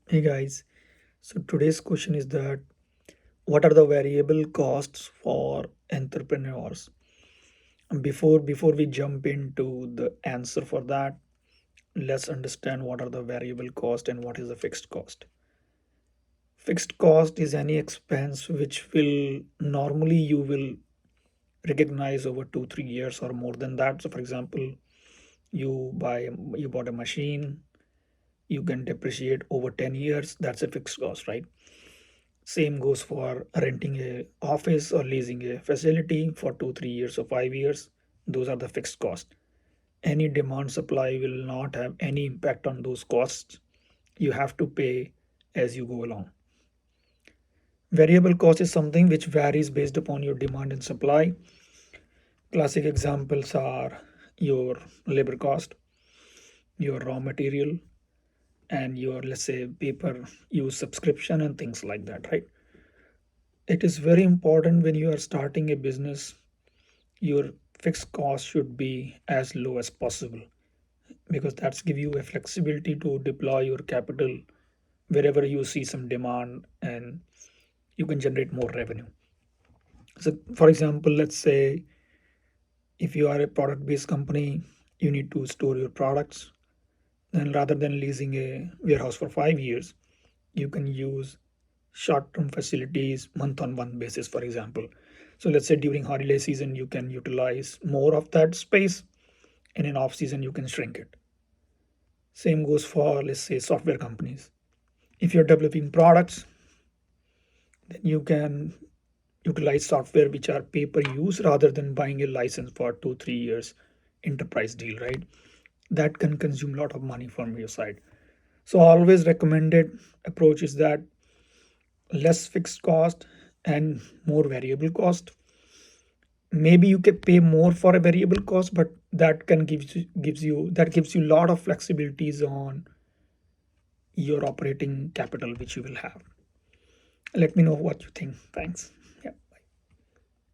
Hey guys, so today's question is that what are the variable costs for entrepreneurs? And before we jump into the answer for that, let's understand what are the variable cost and what is the fixed cost. Fixed cost is any expense which will normally you will recognize over 2 3 years or more than that. So for example, you bought a machine, you can depreciate over 10 years, that's a fixed cost, right? Same goes for renting a office or leasing a facility for 2 3 years or 5 years. Those are the fixed costs. Any demand supply will not have any impact on those costs. You have to pay as you go along. Variable cost is something which varies based upon your demand and supply. Classic examples are your labor cost, your raw material, and your, let's say, paper use subscription and things like that, right? It is very important when you are starting a business, your fixed cost should be as low as possible, because that's give you a flexibility to deploy your capital wherever you see some demand and you can generate more revenue. So for example, let's say if you are a product based company, you need to store your products, then rather than leasing a warehouse for 5 years, you can use short term facilities month on month basis, for example. So let's say during holiday season you can utilize more of that space, and in off season you can shrink it. Same goes for, let's say, software companies. If you're developing products, then you can utilize software which are pay per use rather than buying a license for 2 3 years enterprise deal, right? That can consume a lot of money from your side. So always recommended approach is that less fixed cost and more variable cost. Maybe you can pay more for a variable cost, but that can gives you a lot of flexibilities on your operating capital which you will have. Let me know what you think. Thanks.